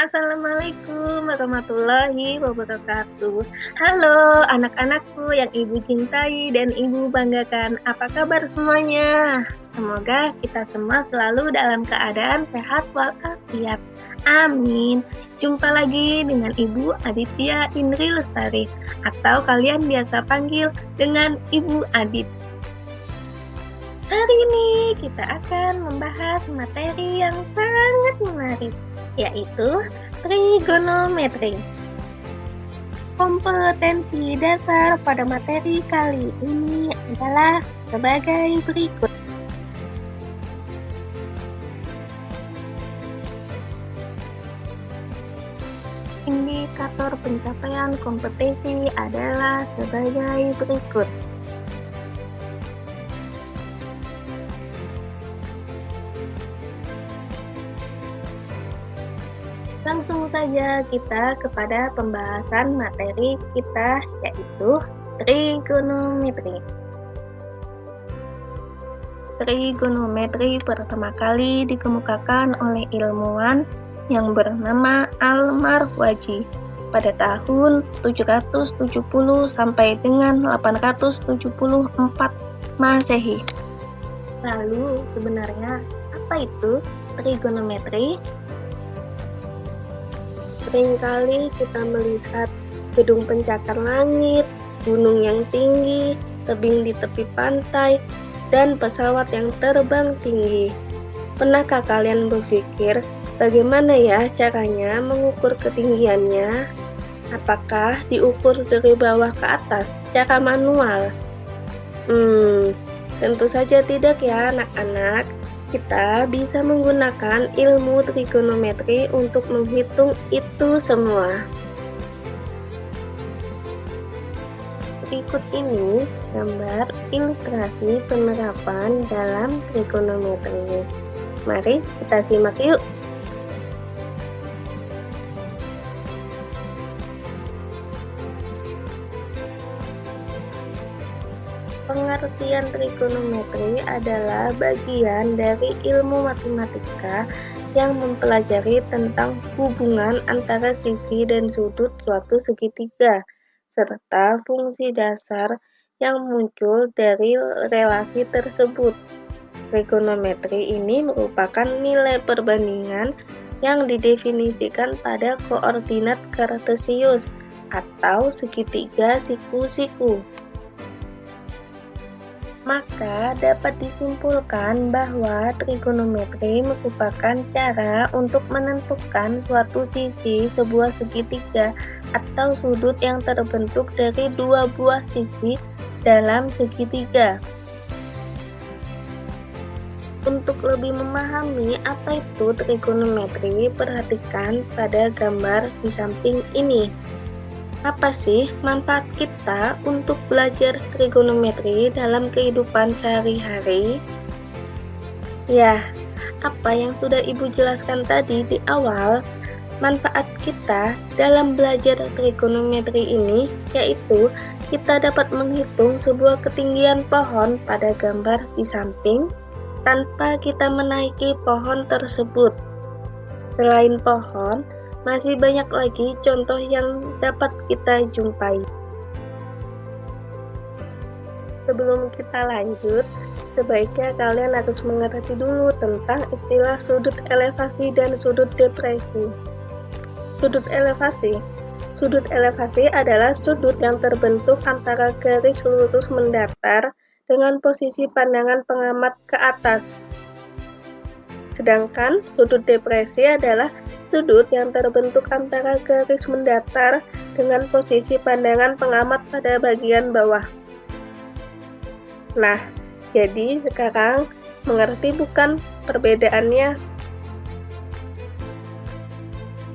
Assalamualaikum warahmatullahi wabarakatuh. Halo anak-anakku yang Ibu cintai dan Ibu banggakan. Apa kabar semuanya? Semoga kita semua selalu dalam keadaan sehat walafiat. Amin. Jumpa lagi dengan Ibu Aditya Indri Lestari atau kalian biasa panggil dengan Ibu Adit. Hari ini kita akan membahas materi yang sangat menarik, yaitu trigonometri. Kompetensi dasar pada materi kali ini adalah sebagai berikut. Indikator pencapaian kompetensi adalah sebagai berikut. Langsung saja kita kepada pembahasan materi kita, yaitu trigonometri. Trigonometri pertama kali dikemukakan oleh ilmuwan yang bernama Al-Marwazi pada tahun 770 sampai dengan 874 Masehi. Lalu sebenarnya apa itu trigonometri? Seringkali kita melihat gedung pencakar langit, gunung yang tinggi, tebing di tepi pantai, dan pesawat yang terbang tinggi. Pernahkah kalian berpikir bagaimana ya caranya mengukur ketinggiannya? Apakah diukur dari bawah ke atas secara manual? Tentu saja tidak ya anak-anak. Kita bisa menggunakan ilmu trigonometri untuk menghitung itu semua. Berikut ini gambar ilustrasi penerapan dalam trigonometri. Mari kita simak yuk. Pengertian trigonometri adalah bagian dari ilmu matematika yang mempelajari tentang hubungan antara sisi dan sudut suatu segitiga, serta fungsi dasar yang muncul dari relasi tersebut. Trigonometri ini merupakan nilai perbandingan yang didefinisikan pada koordinat kartesius atau segitiga siku-siku. Maka dapat disimpulkan bahwa trigonometri merupakan cara untuk menentukan suatu sisi sebuah segitiga atau sudut yang terbentuk dari dua buah sisi dalam segitiga. Untuk lebih memahami apa itu trigonometri, perhatikan pada gambar di samping ini. Apa sih manfaat kita untuk belajar trigonometri dalam kehidupan sehari-hari? Ya, apa yang sudah Ibu jelaskan tadi di awal, manfaat kita dalam belajar trigonometri ini yaitu kita dapat menghitung sebuah ketinggian pohon pada gambar di samping tanpa kita menaiki pohon tersebut. Selain pohon, masih banyak lagi contoh yang dapat kita jumpai. Sebelum kita lanjut, sebaiknya kalian harus mengerti dulu tentang istilah sudut elevasi dan sudut depresi. Sudut elevasi. Sudut elevasi adalah sudut yang terbentuk antara garis lurus mendatar dengan posisi pandangan pengamat ke atas. Sedangkan sudut depresi adalah sudut yang terbentuk antara garis mendatar dengan posisi pandangan pengamat pada bagian bawah. Nah, jadi sekarang mengerti bukan perbedaannya?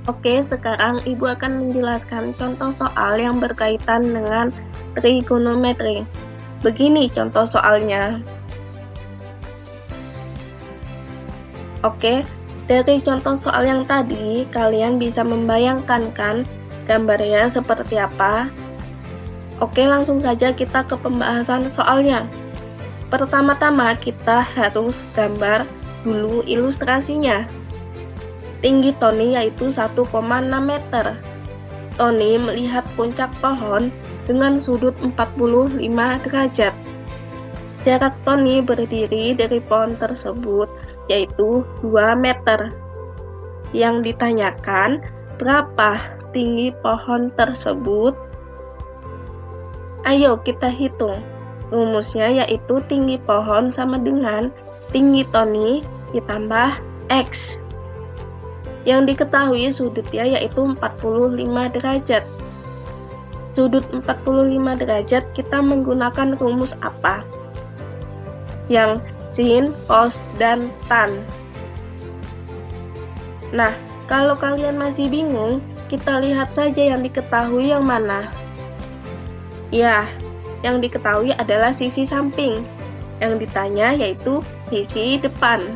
Oke, sekarang Ibu akan menjelaskan contoh soal yang berkaitan dengan trigonometri. Begini contoh soalnya. Oke, dari contoh soal yang tadi, kalian bisa membayangkan kan gambarnya seperti apa? Oke, langsung saja kita ke pembahasan soalnya. Pertama-tama kita harus gambar dulu ilustrasinya. tinggi Tony yaitu 1,6 meter. Tony melihat puncak pohon dengan sudut 45 derajat. Jarak Tony berdiri dari pohon tersebut yaitu 2 meter. Yang ditanyakan, berapa tinggi pohon tersebut? Ayo kita hitung. Rumusnya yaitu tinggi pohon sama dengan tinggi Tony ditambah X. Yang diketahui sudutnya yaitu 45 derajat. Sudut 45 derajat kita menggunakan rumus apa? Yang sin, cos, dan tan. Nah, kalau kalian masih bingung, kita lihat saja yang diketahui yang mana. Ya, yang diketahui adalah sisi samping. Yang ditanya yaitu sisi depan.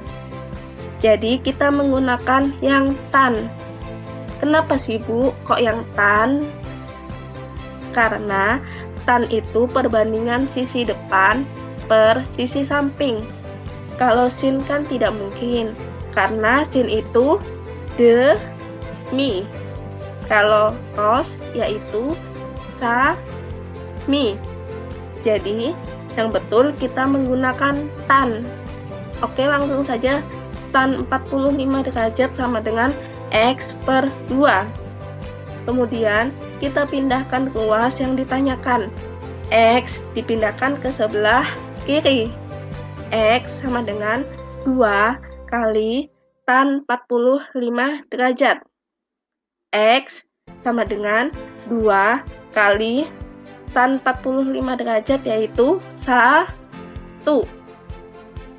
Jadi kita menggunakan yang tan. Kenapa sih Bu, kok yang tan? Karena tan itu perbandingan sisi depan per sisi samping. Kalau sin kan tidak mungkin, karena sin itu demi. Kalau cos yaitu sami. Jadi yang betul kita menggunakan tan. Oke, langsung saja. Tan 45 derajat sama dengan X per 2. Kemudian kita pindahkan ruas yang ditanyakan. X dipindahkan ke sebelah kiri. X sama dengan 2 kali tan 45 derajat. X sama dengan 2 kali tan 45 derajat yaitu 1.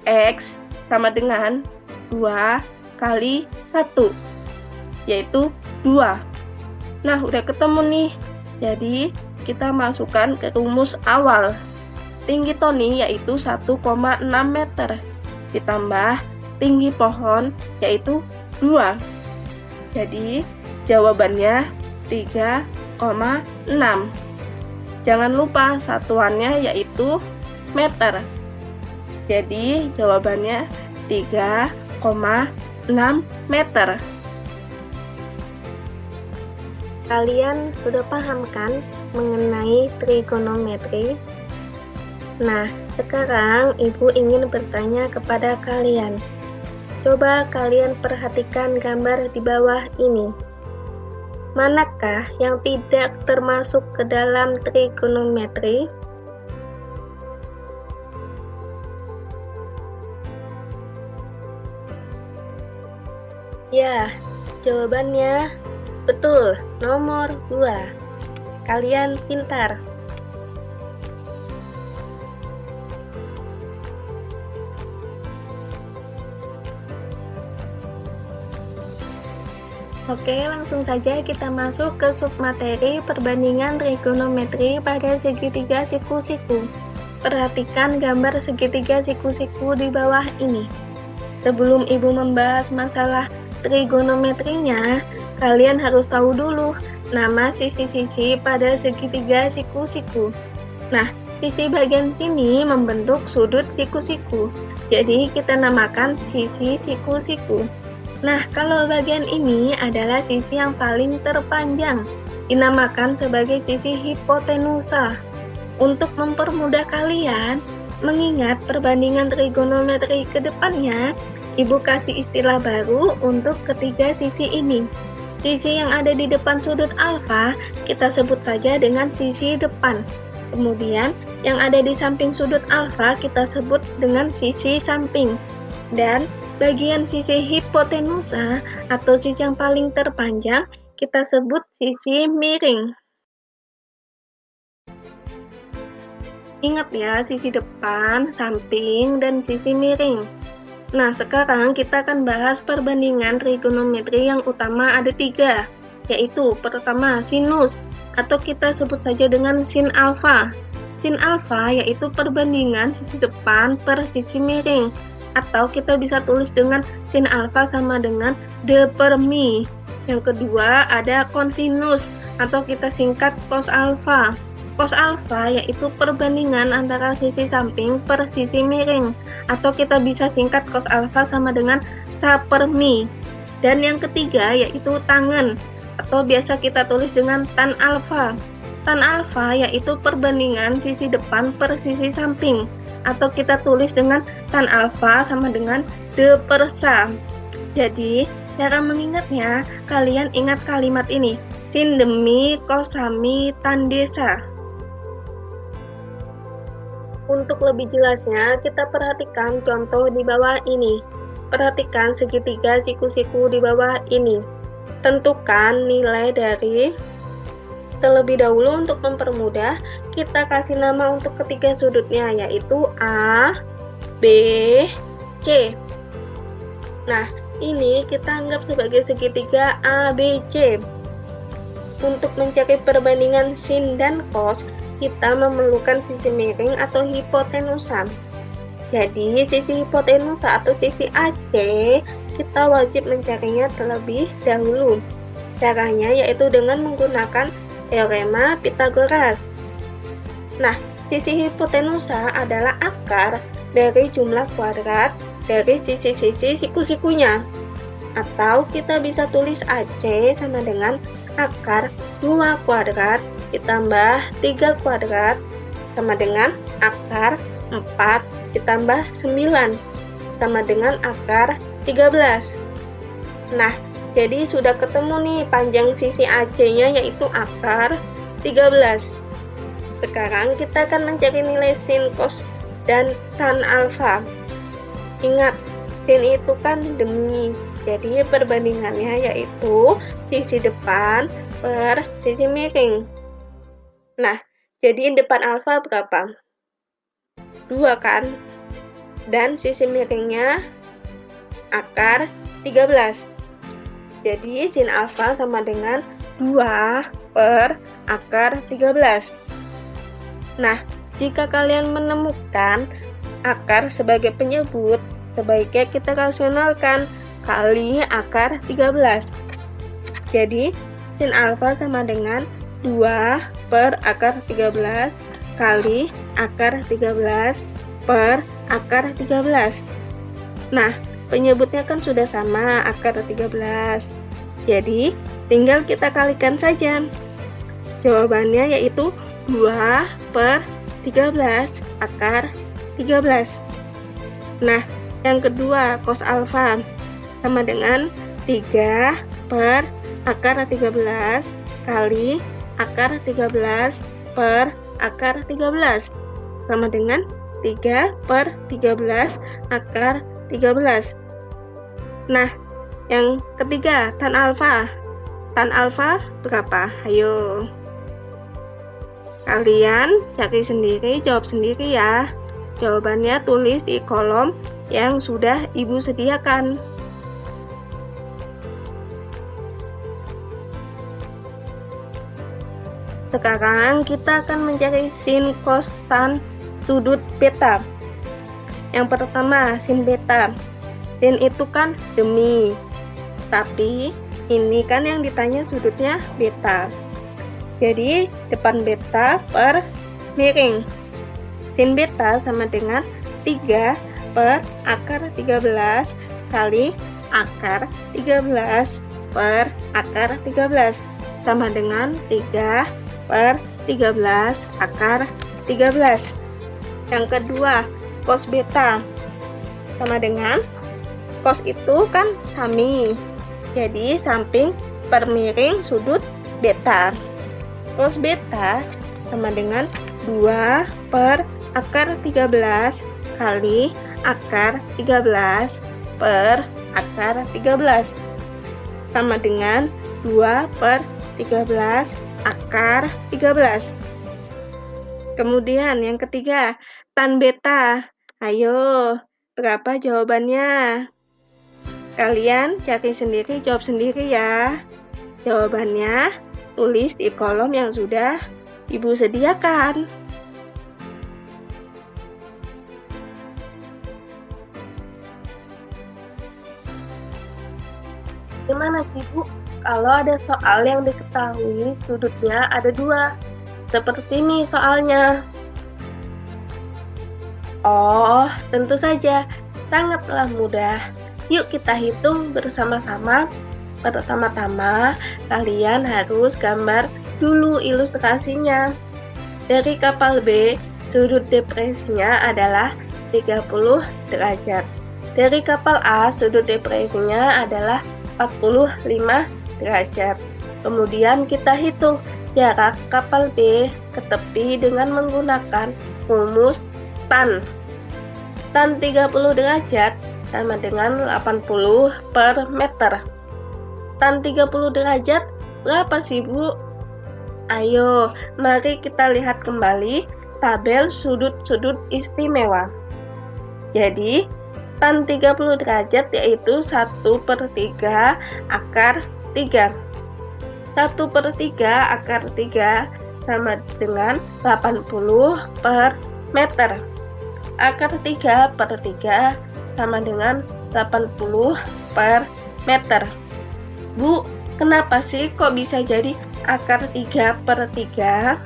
X sama dengan 2 kali 1 yaitu 2. Nah, udah ketemu nih. Jadi kita masukkan ke rumus awal. Tinggi Tony yaitu 1,6 meter ditambah tinggi pohon yaitu 2. Jadi jawabannya 3,6. Jangan lupa satuannya yaitu meter. Jadi jawabannya 3,6 meter. Kalian sudah paham kan mengenai trigonometri? Nah, sekarang Ibu ingin bertanya kepada kalian. Coba kalian perhatikan gambar di bawah ini. Manakah yang tidak termasuk ke dalam trigonometri? Ya, jawabannya betul, nomor 2. Kalian pintar. Oke, langsung saja kita masuk ke submateri perbandingan trigonometri pada segitiga siku-siku. Perhatikan gambar segitiga siku-siku di bawah ini. Sebelum Ibu membahas masalah trigonometrinya, kalian harus tahu dulu nama sisi-sisi pada segitiga siku-siku. Nah, sisi bagian sini membentuk sudut siku-siku. Jadi kita namakan sisi siku-siku. Nah, kalau bagian ini adalah sisi yang paling terpanjang, dinamakan sebagai sisi hipotenusa. Untuk mempermudah kalian mengingat perbandingan trigonometri ke depannya, Ibu kasih istilah baru untuk ketiga sisi ini. Sisi yang ada di depan sudut alfa kita sebut saja dengan sisi depan. Kemudian yang ada di samping sudut alfa kita sebut dengan sisi samping. Dan bagian sisi hipotenusa atau sisi yang paling terpanjang kita sebut sisi miring. Ingat ya, sisi depan, samping, dan sisi miring. Nah, sekarang kita akan bahas perbandingan trigonometri yang utama ada 3, yaitu pertama sinus, atau kita sebut saja dengan sin alfa. Sin alfa yaitu perbandingan sisi depan per sisi miring, atau kita bisa tulis dengan sin alfa sama dengan d per mi. Yang kedua ada kosinus, atau kita singkat cos alfa. Cos alfa yaitu perbandingan antara sisi samping per sisi miring, atau kita bisa singkat cos alfa sama dengan sa per mi. Dan yang ketiga yaitu tangen, atau biasa kita tulis dengan tan alfa. Tan alfa yaitu perbandingan sisi depan per sisi samping, atau kita tulis dengan tan alfa sama dengan de per sa. Jadi, cara mengingatnya, kalian ingat kalimat ini, sin demi kos sami tan desa. Untuk lebih jelasnya, kita perhatikan contoh di bawah ini. Perhatikan segitiga siku-siku di bawah ini. Tentukan nilai dari. Terlebih dahulu untuk mempermudah, kita kasih nama untuk ketiga sudutnya, yaitu A, B, C. Nah, ini kita anggap sebagai segitiga ABC. Untuk mencari perbandingan sin dan cos, kita memerlukan sisi miring atau hipotenusa. Jadi, sisi hipotenusa atau sisi AC, kita wajib mencarinya terlebih dahulu. Caranya yaitu dengan menggunakan teorema Pythagoras. Nah, sisi hipotenusa adalah akar dari jumlah kuadrat dari sisi-sisi siku-sikunya. Atau kita bisa tulis AC sama dengan akar 2 kuadrat ditambah 3 kuadrat sama dengan akar 4 ditambah 9 sama dengan akar 13. Nah, jadi sudah ketemu nih panjang sisi AC-nya yaitu akar 13. Sekarang kita akan mencari nilai sin, cos, dan tan alfa. Ingat, sin itu kan demi, jadi perbandingannya yaitu sisi depan per sisi miring. Nah, jadi depan alfa berapa? 2 kan? Dan sisi miringnya akar 13. Jadi sin alfa sama dengan 2 per akar 13. Nah, jika kalian menemukan akar sebagai penyebut, sebaiknya kita rasionalkan kali akar 13. Jadi, sin alfa sama dengan 2 per akar 13 kali akar 13 per akar 13. Nah, penyebutnya kan sudah sama, akar 13. Jadi, tinggal kita kalikan saja. Jawabannya yaitu 2 per 13 akar 13. Nah, yang kedua, cos alfa sama dengan 3 per akar 13 kali akar 13 per akar 13 sama dengan 3 per 13 akar 13. Nah, yang ketiga, tan alfa. Tan alfa berapa? Ayo. Kalian cari sendiri, jawab sendiri ya. Jawabannya tulis di kolom yang sudah Ibu sediakan. Sekarang kita akan mencari sin, cos, tan sudut beta. Yang pertama, sin beta. Sin itu kan demi, tapi ini kan yang ditanya sudutnya beta. Jadi depan beta per miring. Sin beta sama dengan 3 per akar 13 kali akar 13 per akar 13 sama dengan 3 per 13 akar 13. Yang kedua, cos beta sama dengan, cos itu kan sami, jadi samping per miring sudut beta. Cos beta sama dengan 2 per akar 13 kali akar 13 per akar 13 sama dengan 2 per 13 akar 13. Kemudian yang ketiga, tan beta. Ayo, berapa jawabannya? Kalian cari sendiri, jawab sendiri ya. Jawabannya tulis di kolom yang sudah Ibu sediakan. Gimana sih Bu, kalau ada soal yang diketahui sudutnya ada 2? Seperti ini soalnya. Oh, tentu saja, sangatlah mudah. Yuk kita hitung bersama-sama. Pertama-tama, kalian harus gambar dulu ilustrasinya. Dari kapal B, sudut depresinya adalah 30 derajat. Dari kapal A, sudut depresinya adalah 45 derajat. Kemudian kita hitung jarak kapal B ke tepi dengan menggunakan rumus tan. Tan 30 derajat sama dengan 80 per meter. Tan 30 derajat berapa sih, Bu? Ayo, mari kita lihat kembali tabel sudut-sudut istimewa. Jadi, tan 30 derajat yaitu 1/3 akar 3. 1/3 akar 3 sama dengan 80 per meter. Akar 3/3 sama dengan 80 per meter. Bu, kenapa sih kok bisa jadi akar 3/3?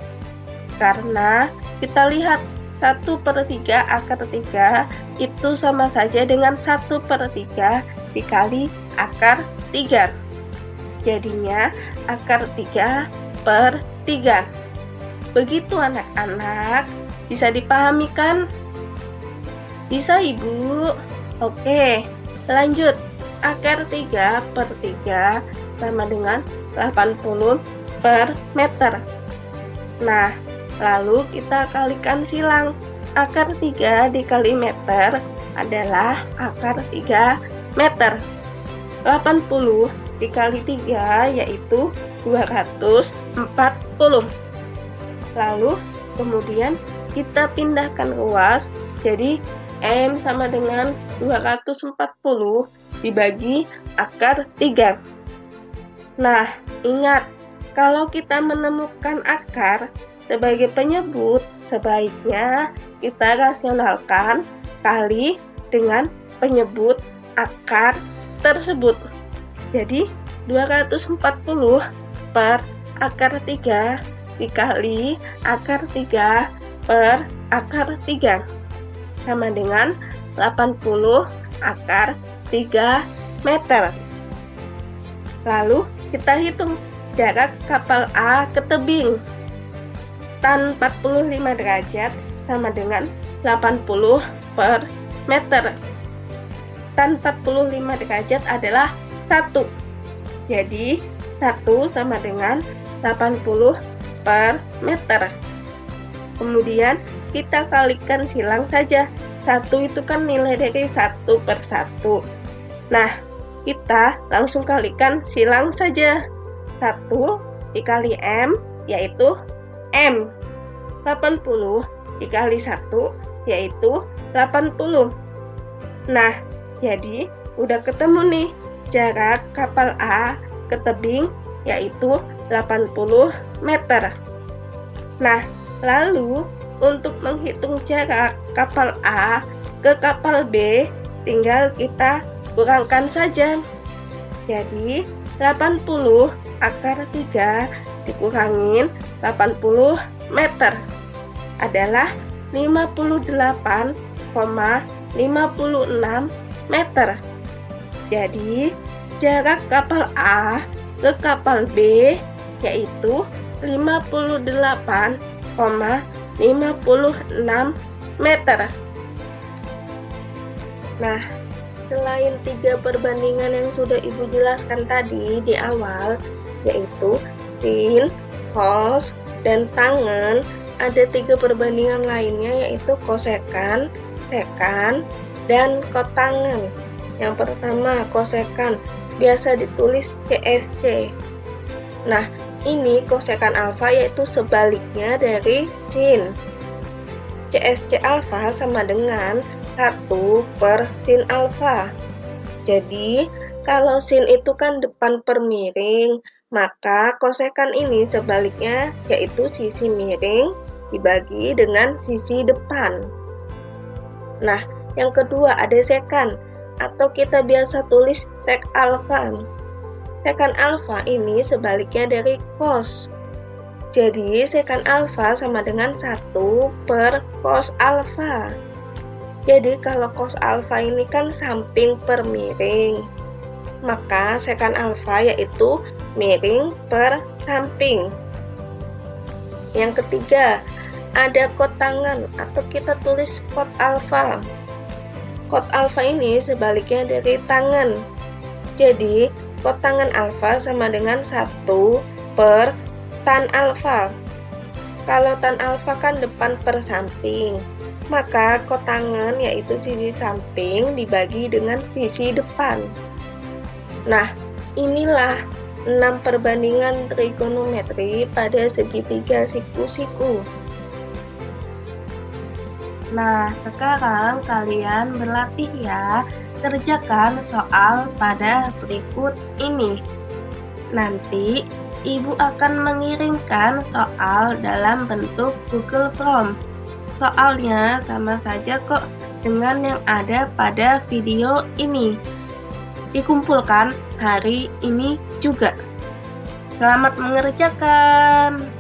Karena kita lihat 1/3 akar 3 itu sama saja dengan 1/3 dikali akar 3. Jadinya akar 3/3. Begitu anak-anak, bisa dipahami kan? Bisa, Ibu. Oke, lanjut. Akar 3/3 sama dengan 80 per meter. Nah, lalu kita kalikan silang. Akar 3 dikali meter adalah akar 3 meter. 80 dikali 3 yaitu 240. Lalu kemudian kita pindahkan ruas, jadi M sama dengan 240 dibagi akar 3. Nah, ingat, kalau kita menemukan akar sebagai penyebut, sebaiknya kita rasionalkan kali dengan penyebut akar tersebut. Jadi, 240 per akar 3 dikali akar 3 per akar 3 sama dengan 80 akar 3 meter. Lalu kita hitung jarak kapal A ke tebing. Tan 45 derajat sama dengan 80 per meter. Tan 45 derajat adalah 1. Jadi 1 sama dengan 80 per meter. Kemudian kita kalikan silang saja. 1 itu kan nilai dari 1/1. Nah, kita langsung kalikan silang saja. 1 dikali M yaitu M. 80 dikali 1 yaitu 80. Nah, jadi udah ketemu nih jarak kapal A ke tebing yaitu 80 meter. Nah, lalu untuk menghitung jarak kapal A ke kapal B, tinggal kita kurangkan saja. Jadi, 80 akar 3 dikurangin 80 meter adalah 58,56 meter. Jadi, jarak kapal A ke kapal B yaitu 58,56 meter. Nah, selain 3 perbandingan yang sudah Ibu jelaskan tadi di awal, yaitu sin, cos, dan tangen, ada 3 perbandingan lainnya yaitu kosekan, sekan, dan kotangen. Yang pertama, kosekan, biasa ditulis CSC. Nah, ini kosekan alfa yaitu sebaliknya dari sin. CSC alfa sama dengan 1 per sin alfa. Jadi, kalau sin itu kan depan per miring, maka kosekan ini sebaliknya yaitu sisi miring dibagi dengan sisi depan. Nah, yang kedua ada sekan, atau kita biasa tulis sek alfa. Sekan alfa ini sebaliknya dari cos. Jadi, sekan alfa sama dengan 1 per cos alfa. Jadi kalau cos alfa ini kan samping per miring, maka sekan alfa yaitu miring per samping. Yang ketiga, ada kotangan atau kita tulis kot alfa. Kot alfa ini sebaliknya dari tangan. Jadi kotangan alfa sama dengan 1 per tan alfa. Kalau tan alfa kan depan per samping, maka kotangan yaitu sisi samping dibagi dengan sisi depan. Nah, inilah 6 perbandingan trigonometri pada segitiga siku-siku. Nah, sekarang kalian berlatih ya, kerjakan soal pada berikut ini. Nanti Ibu akan mengirimkan soal dalam bentuk Google Form. Soalnya sama saja kok dengan yang ada pada video ini. Dikumpulkan hari ini juga. Selamat mengerjakan!